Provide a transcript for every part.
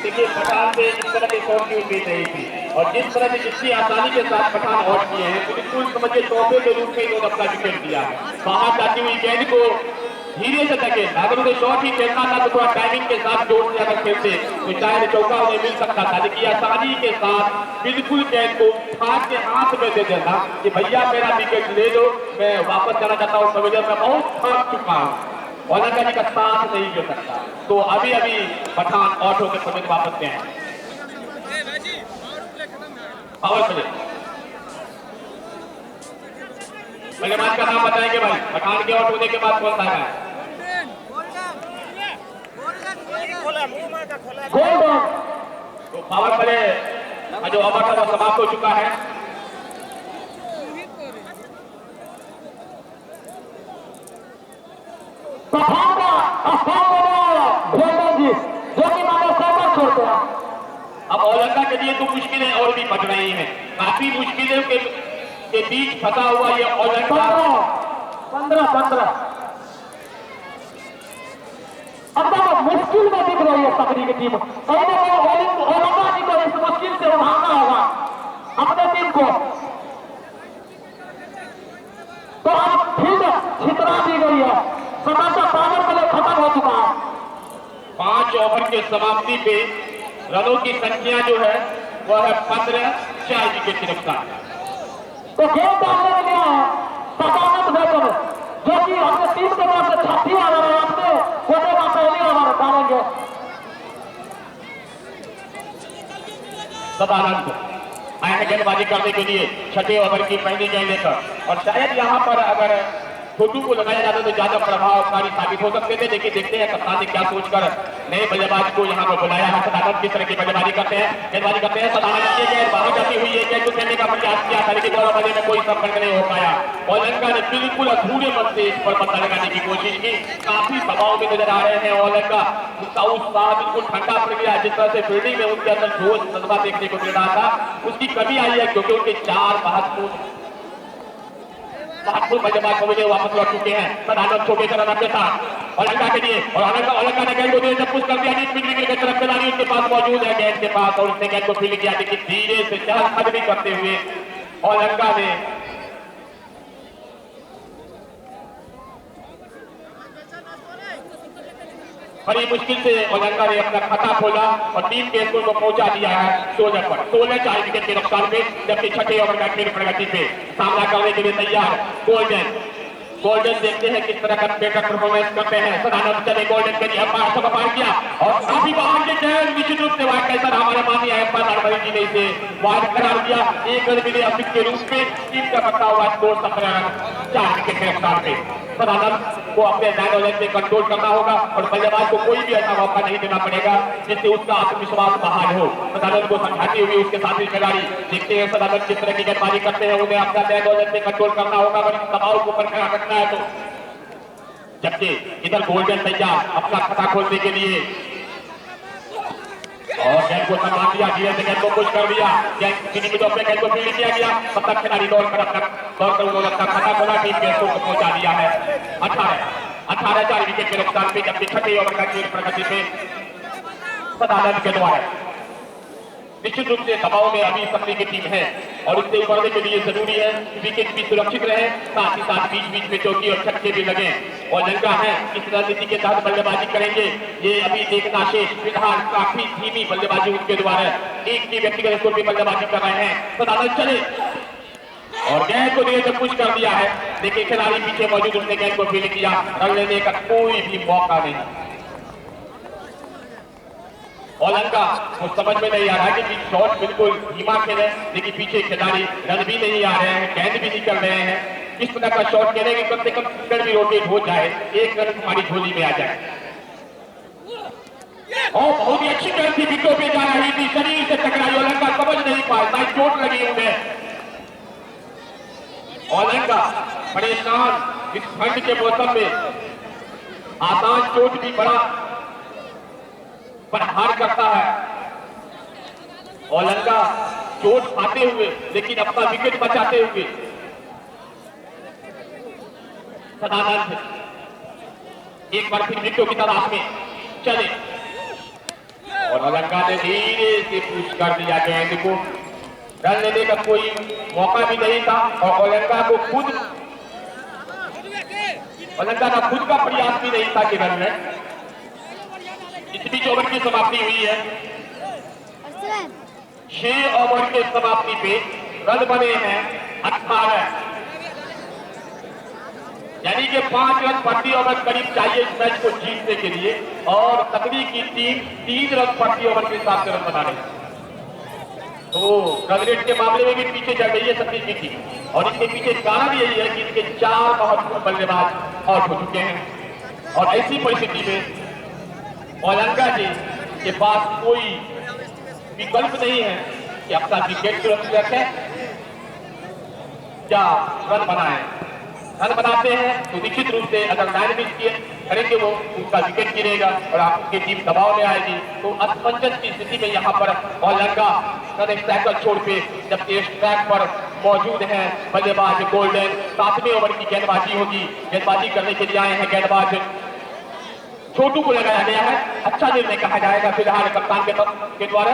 देखिए पठान से इस तरह की शॉट की उम्मीद नहीं थी, और जिस तरह से जितनी आसानी के साथ पठान आउट किए हैं, बिल्कुल समझिए तोहफे के रूप में इन्होंने अपना विकेट दिया है। बाहर जाती हुई गेंद को धीरे से धकेल, अगर उन्हें शॉट ही खेलना था तो थोड़ा टाइमिंग के साथ जोर से अगर खेलते तो शायद चौका उन्हें मिल सकता था, लेकिन आसानी के साथ बिल्कुल गेंद को उठा के हाथ में दे देना कि भैया मेरा विकेट ले लो, मैं वापस जाना चाहता हूँ, समझ मैं बहुत थक चुका हूँ, औलंका जी का साथ नहीं दे सकता। तो अभी अभी पठान आउट होकर समझ वापस गए हैं। पावर प्ले बल्लेबाज का नाम बताएंगे भाई, पठान के आउट होने के बाद कौन सा है? तो पावर प्ले जो ओवर था वो समाप्त हो चुका है। पठान का जो कि मानो सौदा छोड़ते हैं। अब औलंका के लिए तो मुश्किलें और भी बढ़ रही हैं, काफी मुश्किलों के बीच फंसा हुआ ये औलंका। 15 अब तक मुश्किल में दिख रही है सकरी की टीम, कहीं ना कहीं औलंका जी को इस मुश्किल से उठाना होगा अपने टीम को। तो अब फील्ड छितरा दी गई है, समस्या पावर प्ले खत्म हो चुका है। 5 ओवर के समाप्ति पे रनों की संख्या जो है वह है 15, 4 विकेट की नुकसान। तो गेम डालने के लिए सदानंद वेतन जो कि अपने टीम के तरफ से 36 ओवर है, अपने कोटे का पहली ओवर डालेंगे। सदानंद आए हैं गेंदबाजी करने के लिए 6ठे ओवर की पहली गेंद लेकर, और शायद यहाँ पर अगर छोटू को लगाया जाता तो ज्यादा प्रभावकारी साबित हो सकते थे, लेकिन देखते हैं कप्तान ने क्या सोचकर नए बल्लेबाज को यहाँ पर बुलाया है। सदानंद किस तरह की बल्लेबाजी करते हैं, गेंदबाजी करते हैं। सदानंद की गेंद बाहर जाती हुई है, गेंद को खेलने का प्रयास किया था लेकिन दोनों बल्ले में कोई संपर्क नहीं हो पाया। औलंका ने बिल्कुल अधूरे मन से इस पर पत्ता लगाने की कोशिश की, काफी दबाव में नजर आ रहे हैं औलंका, उसका उत्साह बिल्कुल ठंडा पड़ गया। जिस तरह से फील्डिंग में उनके अंदर जोश जज्बा देखने को मिल रहा था उसकी कमी आई है, क्योंकि उनके 4 महत्वपूर्ण बल्लेबाज मुझे वापस लौट चुके हैं। सदानंद छोटे से रन के साथ औलंका के लिए, और औलंका ने गेंद को धीरे से पुश कर दिया, नीचे मिड विकेट की तरफ खिलाड़ी उसके पास मौजूद है गेंद के पास, और उसने गेंद को फील्ड किया, लेकिन धीरे से चहलकदमी करते हुए औलंका ने बड़ी मुश्किल से औलंका ने अपना खाता खोला और टीम के स्कोर को पहुंचा दिया है 16 पर। 16 4 विकेट के नुकसान पे, जबकि 6ठे ओवर का खेल प्रगति पे सामना करने के लिए तैयार गोल्डन देखते हैं किस तरह का बेटर परफॉर्मेंस करते हैं। सदानंद चले गोल्डन के लिए अंपायर किया और काफी बाहर के गेंद निश्चित रूप से वाइड कैसर हमारे माननीय अंपायर नरवरी जी ने इसे वाइड करार दिया। 1 रन मिले अपिक के रूप में, टीम का पक्का हुआ स्कोर 17 रन 4 विकेट के नुकसान पे। सदानंद को अपने डायनामिक्स में कंट्रोल करना होगा और बल्लेबाज को कोई भी ऐसा मौका नहीं देना पड़ेगा जिससे उसका आत्मविश्वास बहाल हो। सदानंद को समझाते हुए उसके साथी खिलाड़ी देखते हैं सदानंद किस तरह की गेंदबाजी करते हैं, उन्हें अपना डायनामिक्स में कंट्रोल करना होगा अगर इस दबाव को बरकरार रखना है तो। जबकि इधर गोल्डन तैयार अपना खाता खोलने के लिए, और गेंद को संभाल दिया, धीरे से गेंद को पुश कर दिया, गेंद को फील्ड किया गया, तब तक खिलाड़ी दौड़कर उन्होंने अपना खाता खोला, टीम के स्कोर को पहुंचा दिया है 18 4 विकेट के नुकसान पे। जबकि 6ठे ओवर का खेल प्रगति पे सदानंद के द्वारा निश्चित रूप से दबाव में अभी सकरी की टीम है और इससे उभरने के लिए जरूरी है विकेट भी सुरक्षित रहे, साथ ही साथ बीच बीच में चौकी और छक्के भी लगे। औलंका है इस रणनीति के तहत बल्लेबाजी करेंगे, ये अभी देखना शेष। फिलहाल काफी धीमी बल्लेबाजी उनके द्वारा, एक की व्यक्तिगत स्कोर पर बल्लेबाजी कर रहे हैं। सदानंद चले और गेंद को धीरे से पुश कर दिया है, देखिए खिलाड़ी पीछे मौजूद, उसने गेंद को फील्ड किया, रन लेने का कोई भी मौका नहीं। औलंका को समझ में नहीं आ रहा है कि शॉट बिल्कुल धीमा खेले, लेकिन पीछे खिलाड़ी रन भी नहीं आ रहे हैं, गेंद भी निकल रहे हैं। किस तरह का शॉट खेलेंगे कम से कम फिगर भी रोटेट हो जाए, 1 रन हमारी झोली में आ जाए। और बहुत ही अच्छी गेंद थी, विकेट पे जा रही थी, शरीर से टकराई, औलंका समझ नहीं पाया, शायद चोट लगी उन्हें। औलंका परेशान इस ठंड के मौसम में, आसान चोट भी बड़ा पर हार करता है। औलंका चोट खाते हुए लेकिन अपना विकेट बचाते हुए सदानंद एक बार फिर विकेट की तलाश में चले और और लंका ने धीरे से पुश कर दिया गेंद को, रन लेने का कोई मौका भी नहीं था और लंका को खुद लंका का खुद का प्रयास भी नहीं था कि रन में। इस बीच ओवर की समाप्ति हुई है। 6 ओवर के समाप्ति पे रन बने हैं 18, यानी कि 5 रन प्रति ओवर करीब चाहिए इस मैच को जीतने के लिए, और तकनीक की टीम 3 रन प्रति ओवर के हिसाब से रन बना रही है। तो रन रेट के मामले में भी पीछे चल रही है सतीश की टीम, और इसके पीछे कारण यही है कि इसके 4 महत्वपूर्ण बल्लेबाज आउट हो चुके हैं। और ऐसी परिस्थिति में औलंका जी के पास कोई विकल्प नहीं है कि अपना विकेट सुरक्षित रखें या रन बनाए। रन बनाते हैं तो निश्चित रूप से अगर 9 मिस किए करेंगे वो उनका विकेट गिरेगा और आपकी टीम दबाव में आएगी। तो असमंजस की स्थिति में यहाँ पर औलंका एक साइकिल छोड़ पे जब टेस्ट ट्रैक पर मौजूद है बल्लेबाज गोल्डन। 7वें ओवर की गेंदबाजी होगी, गेंदबाजी करने के लिए आए हैं गेंदबाज छोटू को लगाया गया है। अच्छा निर्णय कहा जाएगा फिलहाल कप्तान के द्वारा।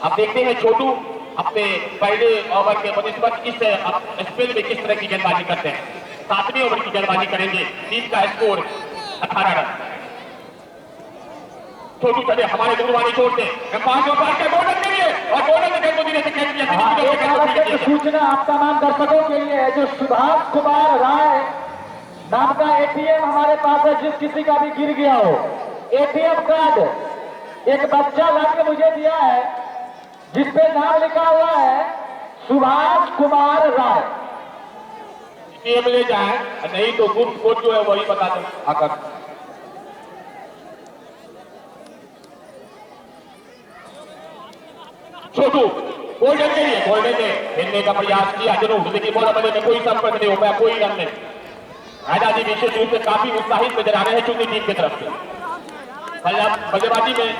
अब देखते हैं छोटू अपने पहले ओवर के बनिस्बत इस स्पेल में किस तरह की गेंदबाजी करते हैं। 7वें ओवर की गेंदबाजी करेंगे, टीम का स्कोर 18 रन। छोटू चले हमारे गुरुवानी छोड़ते 5 ओवर के गोल्डन के लिए, और गोल्डन ने गेंद को धीरे से कैच किया। सूचना आप तमाम दर्शकों के लिए है, जो सुभाष कुमार राय नाम का एटीएम हमारे पास है, जिस किसी का भी गिर गया हो एटीएम कार्ड एक बच्चा लाके मुझे दिया है जिसपे नाम लिखा हुआ है सुभाष कुमार राय। एटीएम ले जाए, नहीं तो गुप्त कोड जो है वही बता दें आकर। छोटू गोल्डन के लिए, गोल्डन ने खेलने का प्रयास किया जरूर, लेकिन बॉल बने में कोई संपर्क नहीं हो पाया, कोई रन नहीं। राजा जी विशेष रूप से काफी उत्साहित नजर आ रहे हैं चुनी टीम की तरफ से। बल्लेबाजी में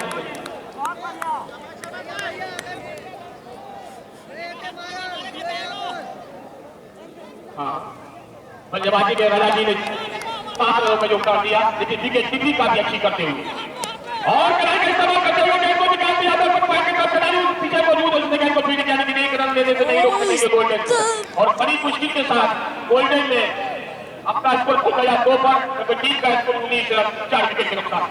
बल्लेबाजी में राजा जी ने 7 रनों में योगदान दिया, लेकिन विकेट कीपिंग का भी अच्छी करते हुए और करते हुए गेंद को निकाल दिया। पीछे मौजूद है, उसने गेंद को फील्ड जाने की 1 रन लेने से नहीं रोक सकेंगे गोल्डन, और बड़ी मुश्किल के साथ गोल्डन ने अपना स्कोर पहुंचाया 2 पर, तो टीम का स्कोर 19 रन 4 विकेट के नुकसान।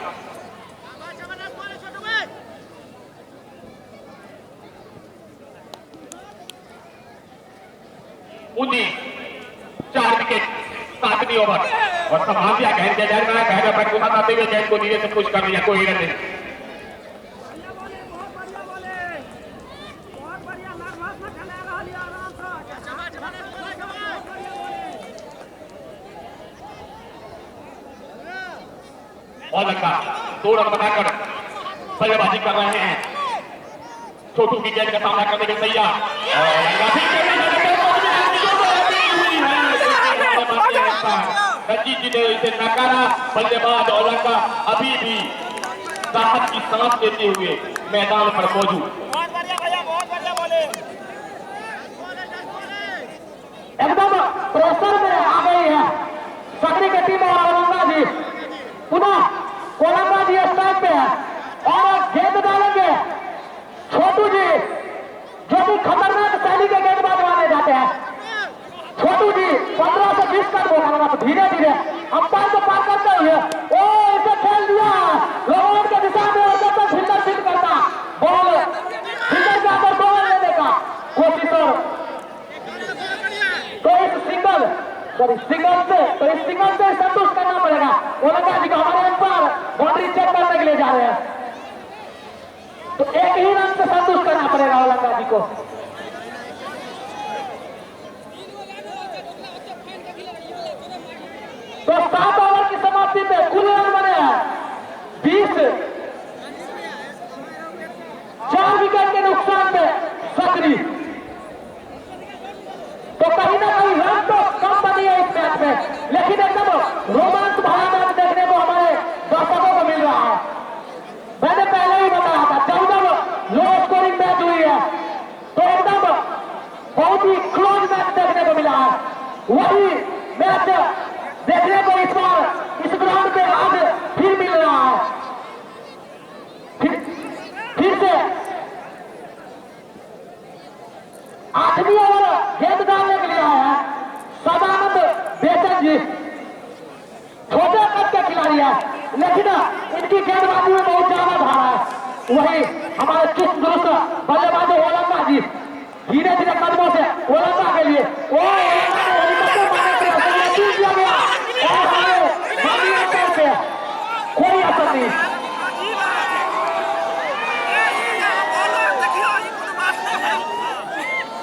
4 विकेट 7वीं ओवर, और संभाल दिया गेंद के गेंद में गहरा बैट को आते हुए गेंद को धीरे से पुश कर लिया, कोई रन नहीं। और लंका 2 रन बनाकर बल्लेबाजी कर रहे हैं। छोटू की गेंद का सामना करने के तैयार, रंजीत जी ने इसे नकारा। बल्लेबाज औलंका अभी भी राहत की सांस लेते हुए मैदान पर मौजूद। एकदम प्रेशर में आ गई है सकरी की टीम और औलंका जी। पुनः औलंका जी स्ट्राइक पे है और गेंद डालेंगे छोटू जी, जो कि खतरनाक शैली के गेंदबाज माने जाते हैं। छोटू जी 15 से 20 कर बोला, धीरे धीरे अंपायर को पार करते हुए ओ इसे खेल दिया लोगों के दिशा में, जब तक फिल्डर फिट करता बॉल फिल्डर के अंदर बॉल लेने का कोशिश, तो इस सिंगल से संतुष्ट करना पड़ेगा औलंका जी को। हमारे अंपायर बाउंड्री चेक करने के लिए जा रहे हैं, तो 1 ही रन से संतुष्ट करना पड़ेगा औलंका जी को। तो 7 ओवर की समाप्ति पे कुल रन बने हैं 20, 4 विकेट के नुकसान पे सकरी। तो कहीं ना कहीं रन तो कम बनी है इस मैच में, लेकिन एकदम रोमांच भरा मैच देखने को हमारे दर्शकों को मिल रहा है। मैंने पहले ही बताया था, जब लो स्कोरिंग मैच हुई है तो एकदम बहुत ही क्लोज मैच देखने को मिला है। वही मैच देखने को इस बार इस ग्राउंड पे आज फिर मिल रहा है। फिर से 8वीं ओवर गेंद डालने के लिए आया है सदानंद बेचन जी। छोटे कद के खिलाड़ी है, लेकिन इनकी गेंदबाजी में बहुत ज्यादा धारा है। वही हमारे चुस्त दुरुस्त बल्लेबाज ओलंदा जी धीरे धीरे कदमों से ओलंदा के लिए किया गया और हमारे पे कोई असर नहीं।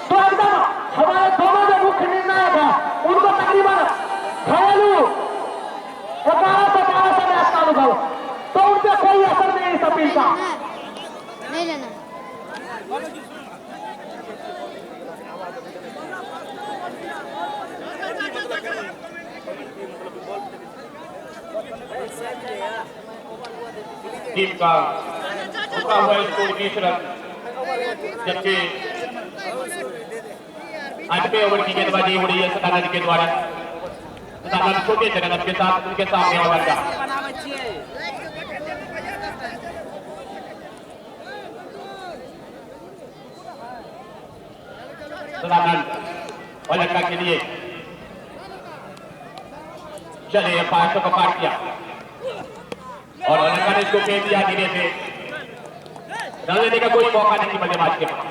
तो एकदम हमारे दोनों जो मुख्य निर्णायक है उनको तकरीबन घरेलू 11 से 12 मैच का अनुभव, तो उनसे कोई असर नहीं इस अपील का। नहीं लेना टीम का उतना हुआ स्कोर 20 रन, जबकि 8वें ओवर की गेंदबाजी हो रही है सदानंद के द्वारा। सदानंद छोटे से रन के साथ उनके सामने ओवर का सदानंद और लड़का के लिए चले 500 का पार किया और लड़का ने इसको फेंक दिया धीरे से। रन लेने का कोई मौका नहीं बल्लेबाज के पास।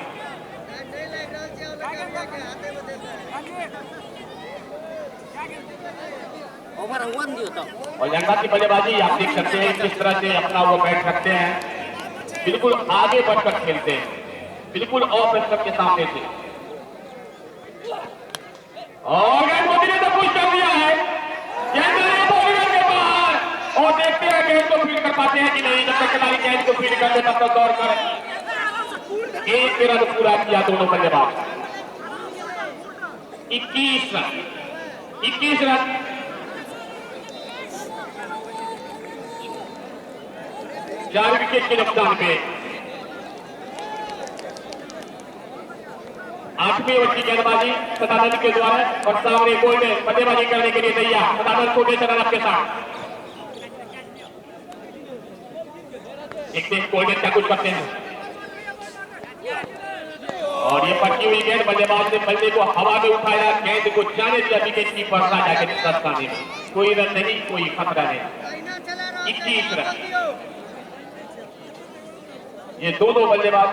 और लड़का की बल्लेबाजी आप देख सकते हैं किस तरह से अपना वो बैठ रखते हैं, बिल्कुल आगे बढ़कर खेलते हैं, बिल्कुल ऑफ के सामने से। और गेंद को धीरे से पुश कर दिया है, के बाहर, और देखते हैं गेंद को फील्ड कर पाते हैं कि नहीं। जब तक खिलाड़ी गेंद को फील्ड कर देता तब दौड़ कर एक रन पूरा किया दोनों बल्लेबाज। 21 रन 4 विकेट के नुकसान पे। 8वीं ओवर की गेंदबाजी सदानंद के द्वारा और सामने गोल्डन बल्लेबाजी करने के लिए तैयार। सदानंद छोटे से रन के साथ एक दिन गोल्डन क्या कुछ करते हैं और ये पटकी हुई गेंद बल्लेबाज ने बल्ले को हवा में उठाया, गेंद को जाने दिया विकेट कीपर जाके दस्ताने में। कोई रन नहीं, कोई खतरा नहीं। 21 रन। ये दोनों बल्लेबाज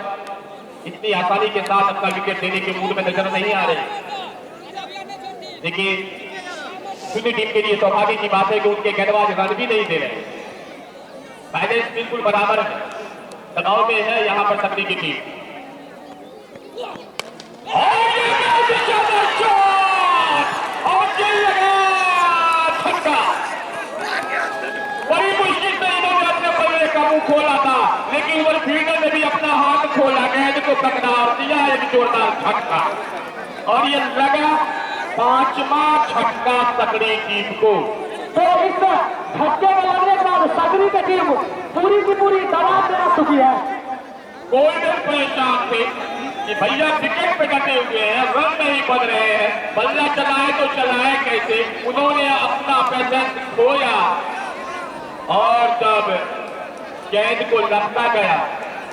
इतनी आसानी के साथ अपना विकेट देने के मूड में नजर नहीं आ रहे। देखिए दूसरी टीम के लिए सौभाग्य की बात है कि उनके गेंदबाज रन भी नहीं दे रहे। बैलेंस बिल्कुल बराबर है, दबाव में है यहाँ पर सकरी की टीम। बड़ी मुश्किल से इन्होंने अपने बल्ले का मुंह खोला था, लेकिन वो फील्डर ने भी अपना हाथ खोला, गेंद को पकड़ा दिया एक जोरदार झटका और ये लगा 5वां झटका सकरी टीम को। तो इस झटके में लगने के बाद सकरी की टीम पूरी की पूरी दबाव में आ चुकी है। गोल्डन परेशान थे कि भैया विकेट पे डटे हुए हैं, रन नहीं बन रहे हैं, बल्ला चलाए तो चलाए कैसे। उन्होंने अपना पेशेंस खोया और जब गेंद को लपका गया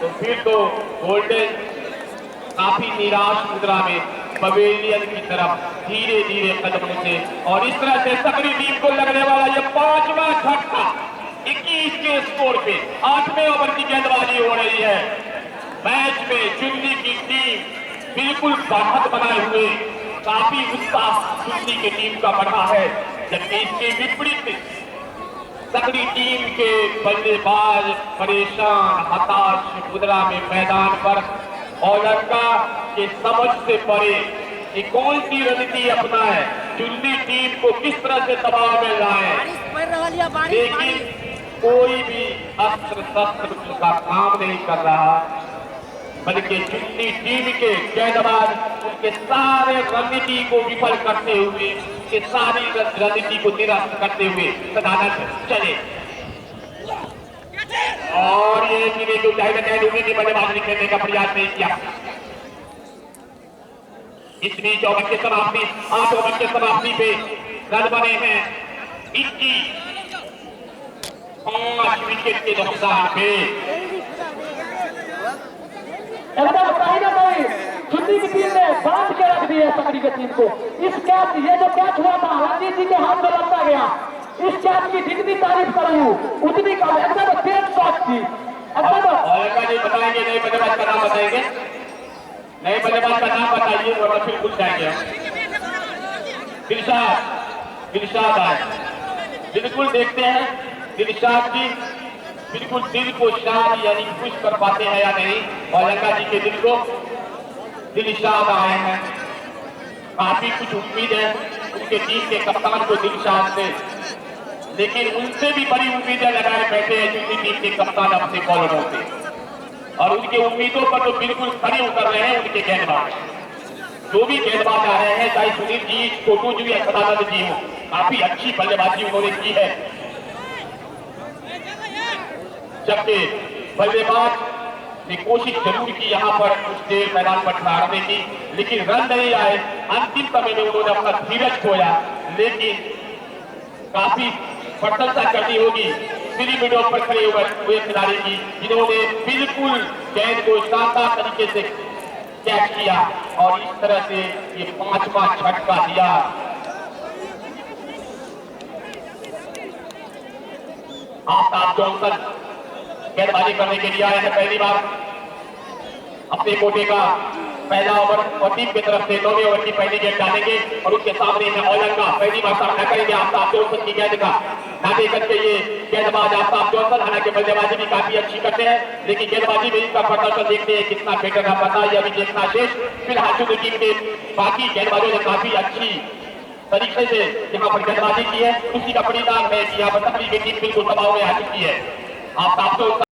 तो फिर तो गोल्डन काफी निराश मुद्रा में पवेलियन की तरफ धीरे धीरे कदमों से, और इस तरह से सकरी टीम को लगने वाला ये 5वां झटका 21 के स्कोर पे 8वें ओवर की गेंदबाजी हो रही है। मैच में चुन्नी की टीम बिल्कुल बढ़त बनाए हुए, काफी उत्साह चुन्नी की टीम का बढ़ा है, जबकि इसके विपरीत सकरी टीम के बल्लेबाज परेशान हताश मुद्रा में मैदान पर। और लड़का के समझ से परे कि कौन सी रणनीति अपनाए, चुन्नी टीम को किस तरह से दबाव में लाए, लेकिन कोई भी अस्त्र शस्त्र उसका काम नहीं कर रहा, बल्कि चुन्नी टीम के गेंदबाज उनके सारे रणनीति को विफल करते हुए, उसके सारी रणनीति को निरस्त करते हुए सदानंद चले और ये सीधे जो चाहिए की बल्लेबाजी खेलने का प्रयास नहीं किया। इस बीच ओवर की समाप्ति 8 ओवर की समाप्ति पे रन बने हैं 21, 5 विकेट के नुकसान पे। एकदम कहीं ना कहीं सुन्नी की टीम ने बांध के रख दिया सकरी की टीम को। इस कैच, ये जो कैच हुआ था रणजीत जी के हाथ में लगता गया, इस कैच की जितनी तारीफ करूं उतनी कम। एकदम तेज शॉट थी, एकदम। औलंगा जी बताएंगे, नए बल्लेबाज का नाम बताएंगे, नए बल्लेबाज का नाम बताइए, वरना फिर पूछ जाएंगे। दिलशाद आए, बिल्कुल देखते हैं दिलशाद जी बिल्कुल दिल को शाद यानी खुश कर पाते हैं या नहीं। औलंगा जी के दिल को दिलशाद आए हैं, काफी कुछ उम्मीद है उनके टीम के कप्तान को दिलशाद से, लेकिन उनसे भी बड़ी उम्मीदें लगाए बैठे हैं क्योंकि टीम के कप्तान अपने बॉलरों से, और उनकी उम्मीदों पर तो बिल्कुल खड़े उतर रहे हैं उनके गेंदबाज। जो भी गेंदबाज आ रहे हैं, चाहे सुनील जी, छोटू जी या सदानंद जी हो, काफी अच्छी बल्लेबाजी उन्होंने की है। जबकि बल्लेबाज ने कोशिश जरूर की यहाँ पर कुछ देर मैदान पर ठहरने की, लेकिन रन नहीं आए। अंतिम समय में उन्होंने अपना धीरज खोया, लेकिन काफी प्रशंसा करनी होगी मिड ऑफ पर खड़े हुए खिलाड़ी की, जिन्होंने बिल्कुल गेंद को शानदार तरीके से कैच किया और इस तरह से ये 5वां झटका दिया। आफ्ताब जॉनसन गेंदबाजी करने के लिए आए हैं पहली बार अपने कोटे का पहला ओवर, और टीम की तरफ से 9वें ओवर की पहली गेंद डालेंगे और उसके सामने है औलंगा। पहली बार सामना करेंगे आफ्ताब जॉनसन की गेंद का। ना देकर के ये गेंदबाज आफ्ताब जॉनसन हालांकि बल्लेबाजी भी काफी अच्छी करते हैं, लेकिन गेंदबाजी में इनका प्रदर्शन देखते हैं कितना बेटर रहा पता है, अभी देखना शेष। फिलहाल जो टीम के बाकी गेंदबाजों ने काफी अच्छी तरीके से यहाँ पर गेंदबाजी की है, उसी का परिणाम है कि यहाँ पर तकरीबन टीम बिल्कुल दबाव में आ चुकी है। आफ्ताब